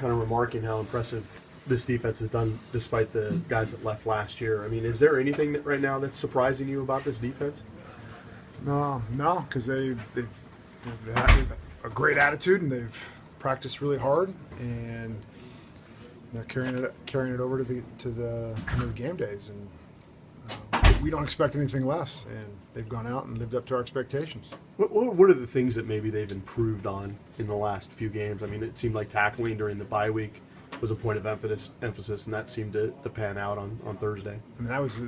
kind of remarking how impressive this defense has done despite the guys that left last year. I mean, is there anything that right now that's surprising you about this defense? No, because they've had a great attitude and they've practiced really hard, and they're carrying it over to the game days, and we don't expect anything less. And they've gone out and lived up to our expectations. What are the things that maybe they've improved on in the last few games? I mean, it seemed like tackling during the bye week was a point of emphasis, and that seemed to pan out on Thursday. I mean, that was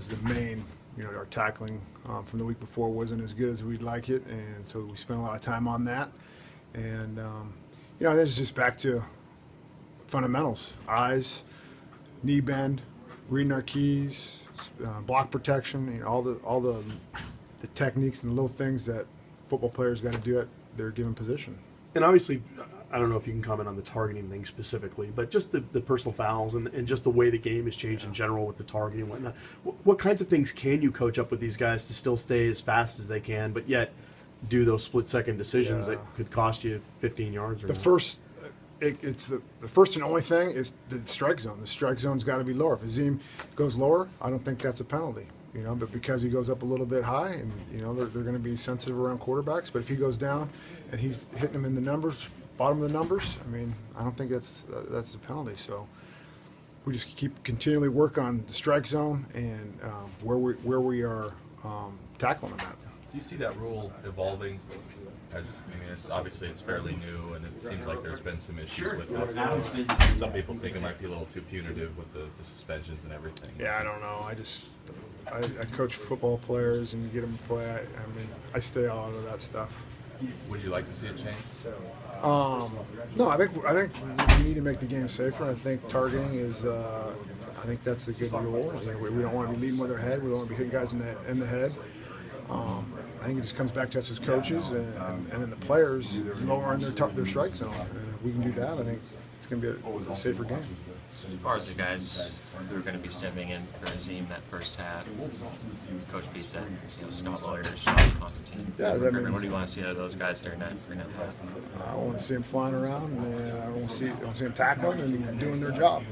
the main. Our tackling from the week before wasn't as good as we'd like it, and so we spent a lot of time on that. And then it's just back to fundamentals: eyes, knee bend, reading our keys, block protection. All the techniques and the little things that football players got to do at their given position. And obviously, I don't know if you can comment on the targeting thing specifically, but just the personal fouls and just the way the game has changed in general with the targeting and whatnot. What kinds of things can you coach up with these guys to still stay as fast as they can, but yet do those split-second decisions that could cost you 15 yards? Or the first and only thing is the strike zone. The strike zone's got to be lower. If Azim goes lower, I don't think that's a penalty. But because he goes up a little bit high, and they're going to be sensitive around quarterbacks. But if he goes down and he's hitting them in the numbers, bottom of the numbers, I mean, I don't think that's a penalty. So we just continually work on the strike zone and where we are tackling them at. Do you see that rule evolving? It's fairly new, and it seems like there's been some issues with it. Some people think it might be a little too punitive with the suspensions and everything. Yeah, I don't know. I coach football players, and you get them to play. I stay out of that stuff. Would you like to see it change? No, I think we need to make the game safer. I think targeting is. I think that's a good rule. We don't want to be leading with our head. We don't want to be hitting guys in the head. I think it just comes back to us as coaches and then the players lowering their strike zone. And if we can do that, I think it's going to be a safer game. As far as the guys who are going to be stepping in for Azim that first half, Coach Pete said, Scott Lawyer, Sean Constantine. Yeah, what do you want to see out of those guys during that half? I want to see them flying around, and I want to see them tackling and doing their job.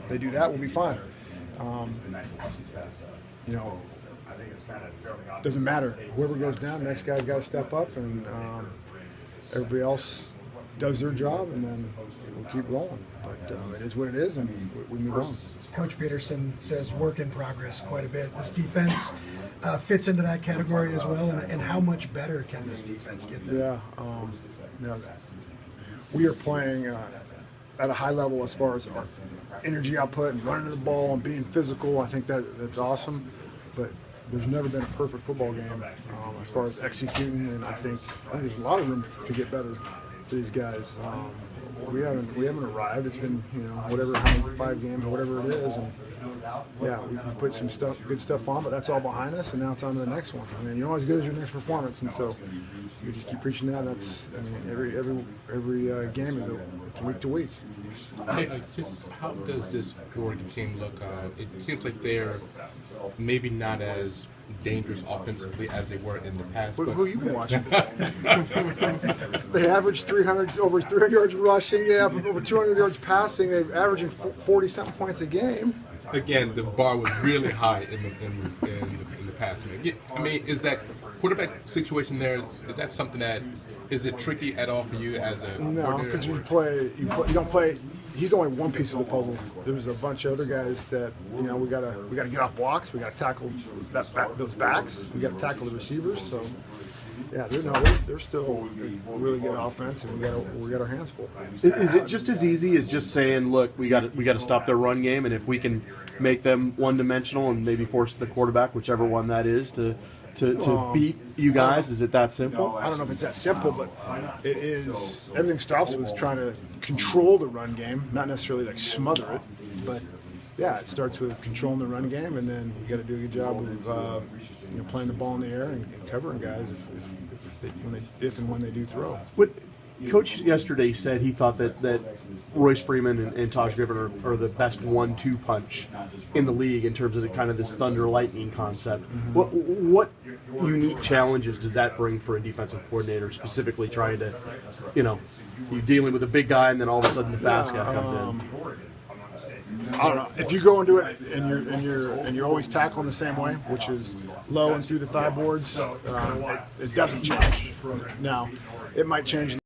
If they do that, we'll be fine. Doesn't matter. Whoever goes down, the next guy's got to step up, and everybody else does their job, and then we'll keep rolling. But it is what it is, and we move on. Coach Peterson says work in progress quite a bit. This defense fits into that category as well, and how much better can this defense get there? We are playing at a high level as far as our energy output and running the ball and being physical. I think that's awesome, but there's never been a perfect football game as far as executing, and I think there's a lot of room to get better for these guys. We haven't arrived. It's been 5 games or whatever it is, and we put some good stuff on, but that's all behind us, and now it's on to the next one. You're only as good as your next performance, and so you just keep preaching that. Every game is it's week to week. How does this Oregon team look? It seems like they're maybe not as dangerous offensively as they were in the past. Who have you been watching? They average over 300 yards rushing. They have over 200 yards passing. They're averaging 40-something points a game. Again, the bar was really high in the past. Is that quarterback situation there? Is that something that is it tricky at all for you as a no? Because you don't play. He's only one piece of the puzzle. There's a bunch of other guys that we gotta get off blocks. We gotta tackle those backs. We gotta tackle the receivers. So yeah, they're still really good offense, and we got our hands full. Is it just as easy as just saying, look, we got to stop their run game, and if we can make them one-dimensional and maybe force the quarterback, whichever one that is, to beat you guys? Is it that simple? I don't know if it's that simple, but it is. Everything stops with trying to control the run game, not necessarily like smother it, but yeah, it starts with controlling the run game, and then you got to do a good job of playing the ball in the air and covering guys if and when they do throw. Coach yesterday said he thought that Royce Freeman and Taj Griffin are the best 1-2 punch in the league in terms of the kind of this thunder lightning concept. What unique challenges does that bring for a defensive coordinator, specifically trying to, you're dealing with a big guy and then all of a sudden the fast guy comes in? I don't know. If you go and do it and you're always tackling the same way, which is low and through the thigh boards, it doesn't change. Now, it might change